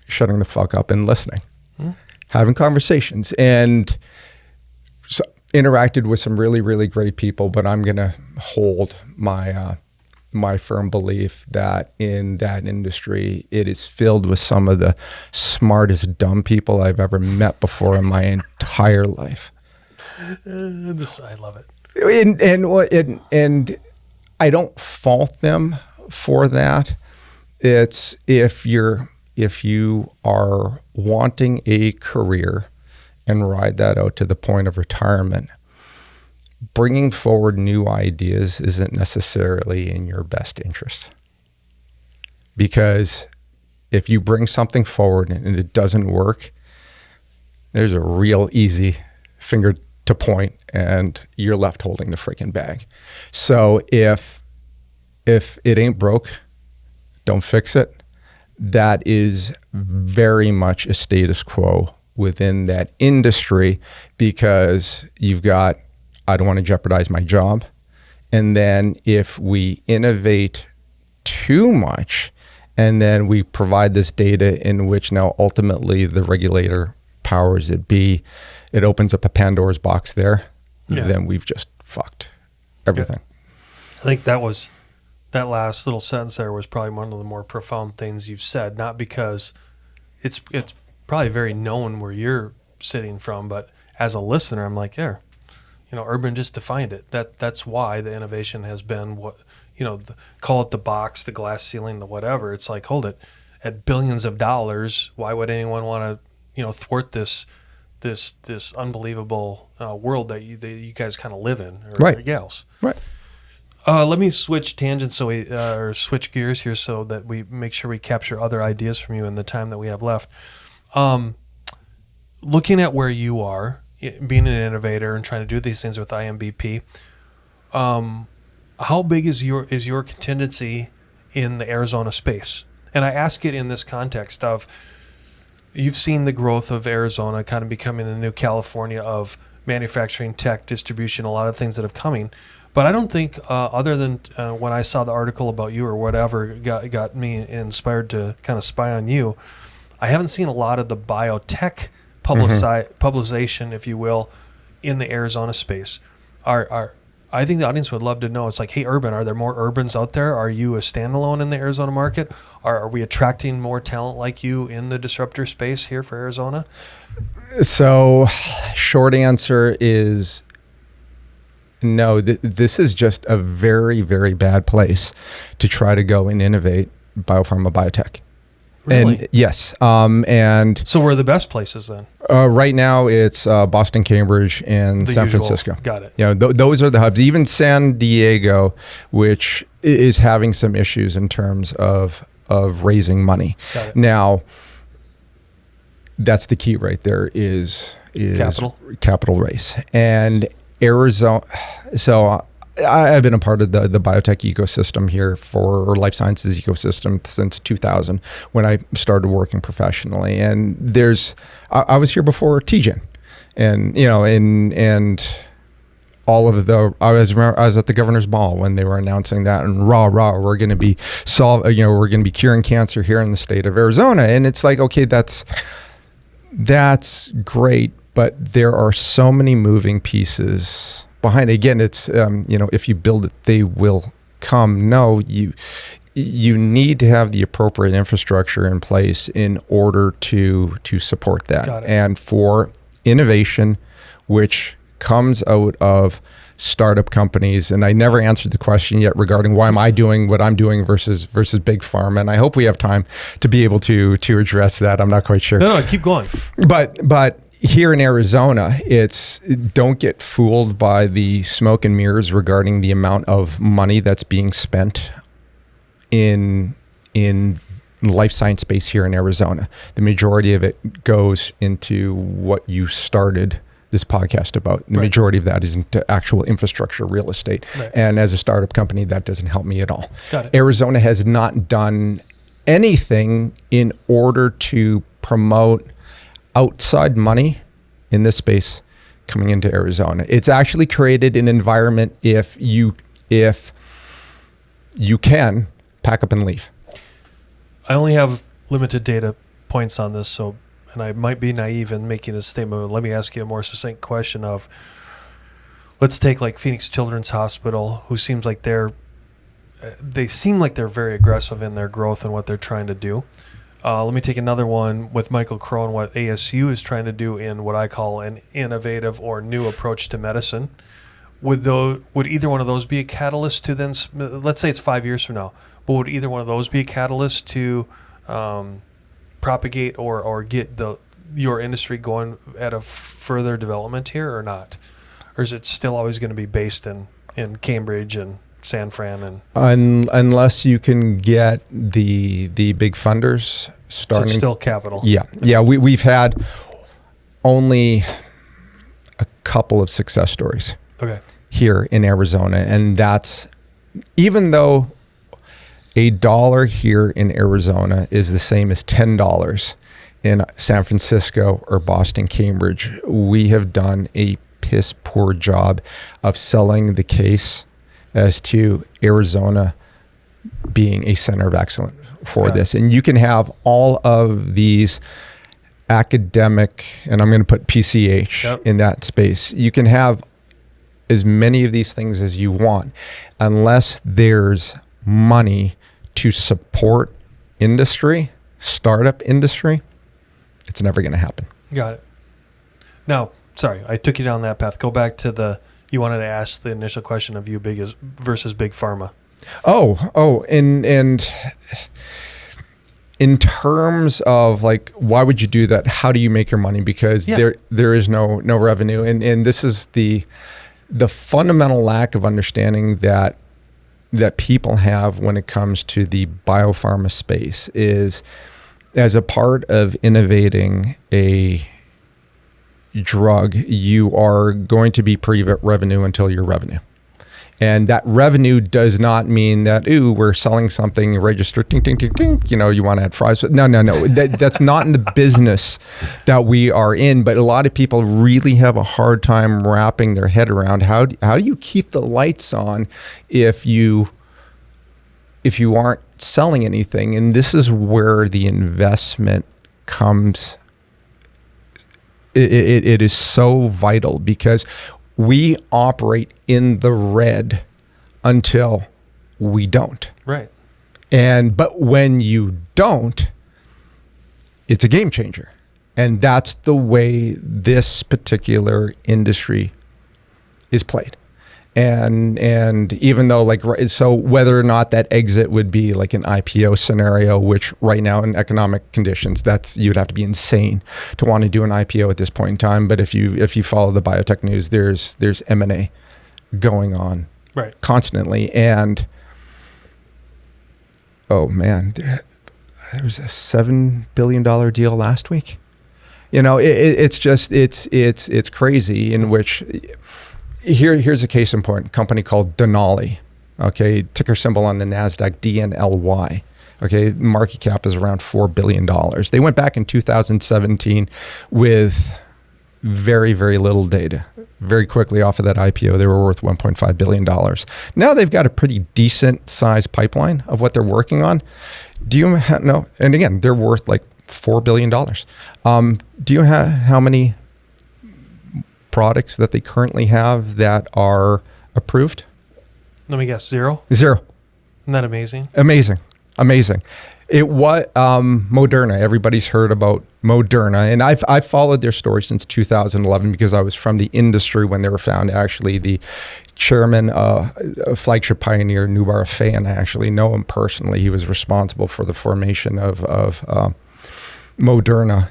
shutting the fuck up and listening, having conversations, and so interacted with some really, really great people. But I'm going to hold my firm belief that in that industry, it is filled with some of the smartest dumb people I've ever met before in my entire life.
I love it.
And I don't fault them for that. It's if you are wanting a career and ride that out to the point of retirement, bringing forward new ideas isn't necessarily in your best interest. Because if you bring something forward and it doesn't work, There's a real easy finger to point, and you're left holding the freaking bag. So if it ain't broke, don't fix it. That is very much a status quo within that industry, because you've got, I don't want to jeopardize my job. And then if we innovate too much, and then we provide this data in which now ultimately the regulator powers it be, it opens up a Pandora's box there, then we've just fucked everything.
I think that last little sentence there was probably one of the more profound things you've said, not because it's probably very known where you're sitting from, but as a listener, I'm like, yeah, Urban just defined it. That's why the innovation has been what, call it the box, the glass ceiling, the whatever. It's like, hold it, at billions of dollars, why would anyone want to, thwart this unbelievable world that you guys kind of live in, or gals?
Right.
Let me switch tangents or switch gears here so that we make sure we capture other ideas from you in the time that we have left. Looking at where you are, being an innovator and trying to do these things with iMBP, how big is your contingency in the Arizona space? And I ask it in this context of, you've seen the growth of Arizona kind of becoming the new California of manufacturing, tech, distribution, a lot of things that have coming. But I don't think, other than when I saw the article about you or whatever got me inspired to kind of spy on you, I haven't seen a lot of the biotech publication, if you will, in the Arizona space. I think the audience would love to know. It's like, hey, Urban, are there more Urbans out there? Are you a standalone in the Arizona market? Are we attracting more talent like you in the disruptor space here for Arizona?
So, short answer is no. This is just a very, very bad place to try to go and innovate biopharma biotech.
Really?
And yes. And
so where are the best places then?
Right now it's Boston, Cambridge, and San Francisco.
Got it.
Those are the hubs. Even San Diego, which is having some issues in terms of raising money.
Got it.
Now, that's the key right there is capital raise. And Arizona. So I've been a part of the biotech ecosystem here or life sciences ecosystem since 2000 when I started working professionally. And I was here before TGen, and and all of I was at the governor's ball when they were announcing that, and we're going to be we're going to be curing cancer here in the state of Arizona. And it's like, okay, that's great, but there are so many moving pieces behind it. Again, it's if you build it, they will come. No, you need to have the appropriate infrastructure in place in order to support that.
Got it.
And for innovation, which comes out of startup companies, and I never answered the question yet regarding why am I doing what I'm doing versus big pharma, and I hope we have time to be able to address that. I'm not quite sure.
No, keep going.
But here in Arizona, don't get fooled by the smoke and mirrors regarding the amount of money that's being spent in life science space here in Arizona. The majority of it goes into what you started this podcast about. The majority of that is into actual infrastructure, real estate. Right. And as a startup company, that doesn't help me at all.
Got it.
Arizona has not done anything in order to promote outside money in this space coming into Arizona. It's actually created an environment if you can pack up and leave.
I only have limited data points on this, and I might be naive in making this statement, but let me ask you a more succinct question of, let's take like Phoenix Children's Hospital, who seems like they seem like they're very aggressive in their growth and what they're trying to do. Let me take another one with Michael Crow and what ASU is trying to do in what I call an innovative or new approach to medicine. Would either one of those be a catalyst to then, let's say it's 5 years from now, but would either one of those be a catalyst to propagate or get your industry going at a further development here or not? Or is it still always going to be based in Cambridge and San Fran?
Unless you can get the big funders starting.
So it's still capital.
Yeah. We've had only a couple of success stories
Okay.
here in Arizona. And that's, even though $1 here in Arizona is the same as $10 in San Francisco or Boston, Cambridge, we have done a piss poor job of selling the case as to Arizona being a center of excellence for this. And you can have all of these academic, and I'm going to put PCH in that space. You can have as many of these things as you want, unless there's money to support industry, startup industry, it's never going to happen.
Got it. Now, sorry, I took you down that path. Go back to you wanted to ask the initial question of you versus big pharma. And in terms of like, why would you do that? How do you make your money? Because there is no revenue. And this is the fundamental lack of understanding that people have when it comes to the biopharma space is, as a part of innovating a drug, you are going to be pre-revenue until your revenue. And that revenue does not mean that, we're selling something registered, ting, ting, ting, ting, you want to add fries. No. That's not in the business that we are in. But a lot of people really have a hard time wrapping their head around how do you keep the lights on if you aren't selling anything. And this is where the investment comes. It is so vital, because we operate in the red until we don't. Right.
But when you don't, it's a game changer. And that's the way this particular industry is played. And even though so whether or not that exit would be like an IPO scenario, which right now in economic conditions, you'd have to be insane to want to do an IPO at this point in time. But if you follow the biotech news, there's M&A going on constantly. And oh man, there was a $7 billion deal last week. It's crazy, in which here's a case in point. A company called Denali, okay, ticker symbol on the NASDAQ, DNLY. Okay, market cap is around $4 billion. They went back in 2017 with very, very little data. Very quickly off of that IPO, they were worth $1.5 billion. Now they've got a pretty decent sized pipeline of what they're working on. Do you know? And again, they're worth like $4 billion. Do you have how many products that they currently have that are approved?
Let me guess, 0?
0.
Isn't that amazing?
Amazing. It was Moderna. Everybody's heard about Moderna, and I've followed their story since 2011 because I was from the industry when they were found. Actually, the chairman, flagship pioneer, Nubar Afey, and I actually know him personally. He was responsible for the formation of Moderna.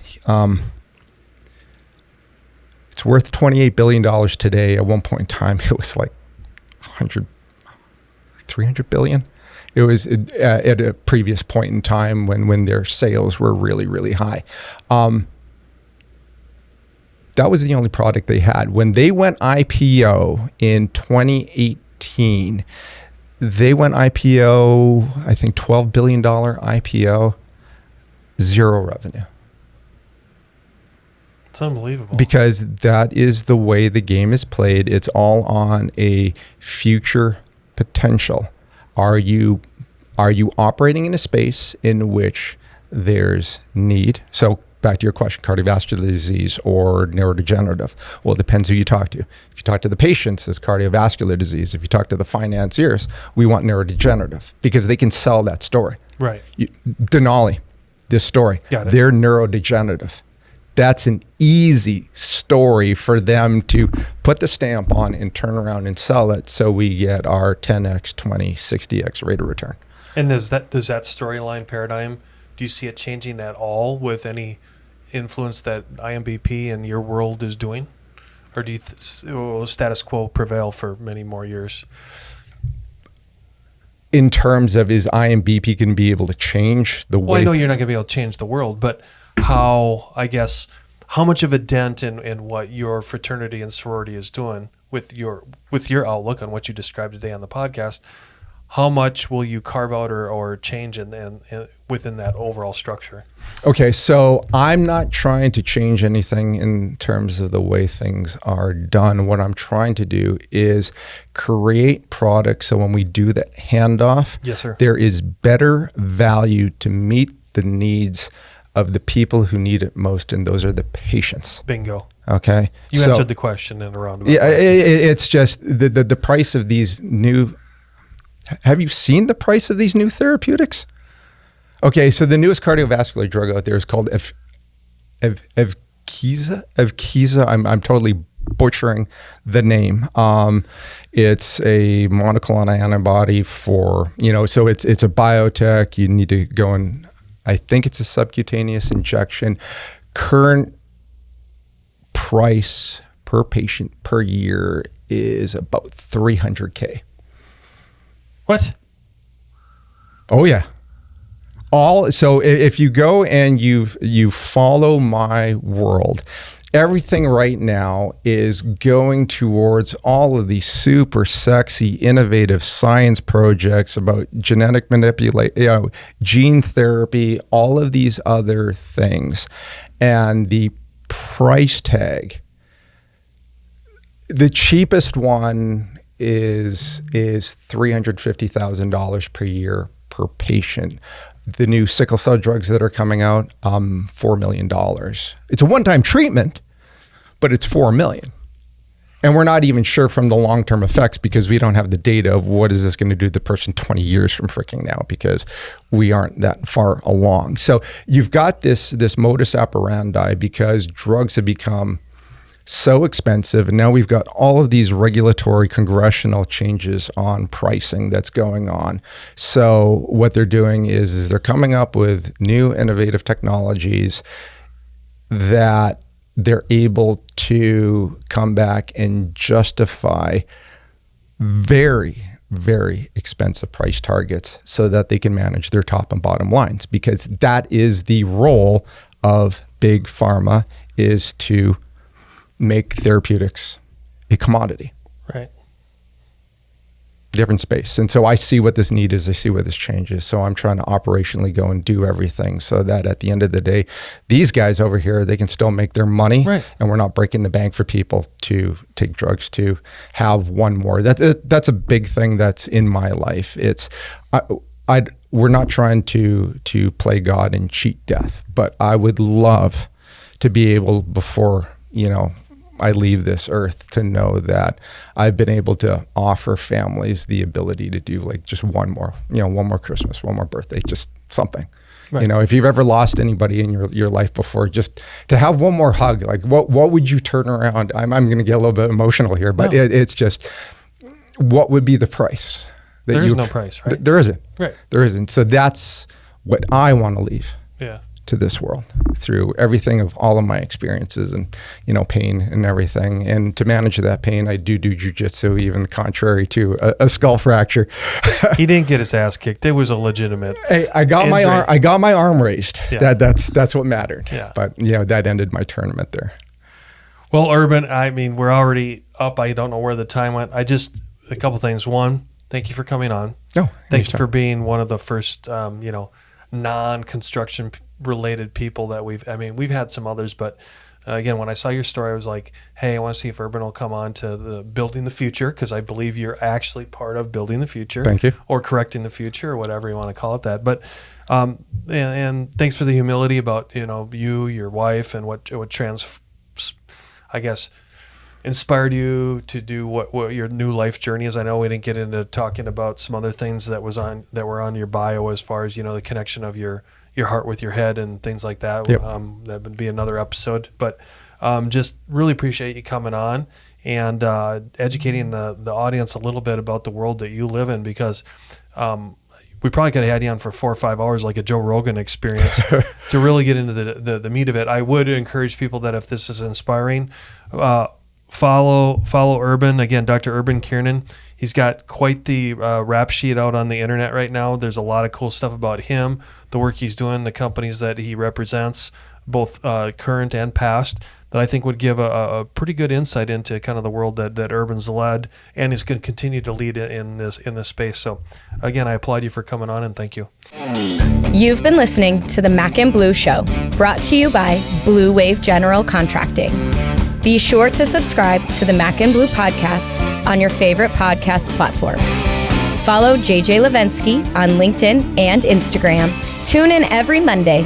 It's worth $28 billion today. At one point in time, it was like 300 billion. It was at a previous point in time when their sales were really, really high. That was the only product they had. When they went IPO in 2018, they went IPO, I think $12 billion IPO, 0 revenue.
It's unbelievable. Because
that is the way the game is played. It's all on a future potential. Are you operating in a space in which there's need? So back to your question, cardiovascular disease or neurodegenerative. Well, it depends who you talk to. If you talk to the patients, it's cardiovascular disease. If you talk to the financiers, we want neurodegenerative because they can sell that story.
Right.
Denali, this story, they're neurodegenerative. That's an easy story for them to put the stamp on and turn around and sell it, so we get our 10x, 20, 60x rate of return. And
does that storyline paradigm, do you see it changing at all with any influence that iMBP and your world is doing? Or do you will status quo prevail for many more years?
In terms of, is iMBP going to be able to change the way?
Well, I know you're not going to be able to change the world, but how how much of a dent in what your fraternity and sorority is doing with your outlook on what you described today on the podcast? How much will you carve out or change in within that overall structure?
Okay, so I'm not trying to change anything in terms of the way things are done. What I'm trying to do is create products so when we do that handoff,
yes, sir,
there is better value to meet the needs of the people who need it most, and those are the patients.
Bingo.
Okay,
you answered the question in a roundabout.
Yeah, it's just the price of these new. Have you seen the price of these new therapeutics? Okay, so the newest cardiovascular drug out there is called Evkeeza. I'm totally butchering the name. It's a monoclonal antibody for, so it's a biotech. You need to go and I think it's a subcutaneous injection. Current price per patient per year is about $300K.
What?
Oh yeah. So if you go and you follow my world, everything right now is going towards all of these super sexy, innovative science projects about genetic manipulation, gene therapy, all of these other things. And the price tag, the cheapest one is $350,000 per year per patient. The new sickle cell drugs that are coming out, $4 million. It's a one-time treatment, but it's $4 million. And we're not even sure from the long-term effects because we don't have the data of what is this going to do to the person 20 years from freaking now because we aren't that far along. So you've got this modus operandi because drugs have become so expensive. And now we've got all of these regulatory congressional changes on pricing that's going on. So what they're doing is they're coming up with new innovative technologies that they're able to come back and justify very, very expensive price targets so that they can manage their top and bottom lines, because that is the role of big pharma, is to make therapeutics a commodity.
Right.
Different space. And so I see what this need is. I see what this change is. So I'm trying to operationally go and do everything so that at the end of the day, these guys over here, they can still make their money.
Right.
And we're not breaking the bank for people to take drugs to have one more. That's a big thing that's in my life. It's we're not trying to play God and cheat death, but I would love to be able, before, I leave this earth, to know that I've been able to offer families the ability to do like just one more Christmas, one more birthday, just something. Right. If you've ever lost anybody in your life before, just to have one more hug, like what would you turn around? I'm going to get a little bit emotional here, but it's just, what would be the price?
There is no price, right?
There isn't.
Right.
There isn't. So that's what I want to leave.
Yeah. To
this world through everything of all of my experiences and, pain and everything. And to manage that pain, I do jujitsu, even contrary to a skull fracture.
He didn't get his ass kicked. It was a legitimate.
Hey, I got my arm raised.
Yeah.
That's what mattered.
Yeah.
But that ended my tournament there.
Well, Urban, we're already up. I don't know where the time went. A couple things. One, thank you for coming on.
No,
thank you for being one of the first, non-construction related people that we've had some others, but again, when I saw your story, I was like, hey, I want to see if Urban will come on to the Building the Future, because I believe you're actually part of Building the Future.
Thank you.
Or Correcting the Future, or whatever you want to call it that. But and thanks for the humility about you, your wife, and what inspired you to do what your new life journey is. I know we didn't get into talking about some other things that were on your bio, as far as the connection of your heart with your head and things like that.
Yep.
That would be another episode. But just really appreciate you coming on and educating the audience a little bit about the world that you live in, because we probably could have had you on for 4 or 5 hours, like a Joe Rogan experience, to really get into the meat of it. I would encourage people that if this is inspiring, follow Urban. Again, Dr. Urban Kiernan. He's got quite the rap sheet out on the internet right now. There's a lot of cool stuff about him, the work he's doing, the companies that he represents. both current and past, that I think would give a pretty good insight into kind of the world that Urban's led and is going to continue to lead in this space. So again, I applaud you for coming on, and thank you.
You've been listening to the Mac and Blue Show, brought to you by Blue Wave General Contracting. Be sure to subscribe to the Mac and Blue podcast on your favorite podcast platform. Follow JJ Levinsky on LinkedIn and Instagram. Tune in every Monday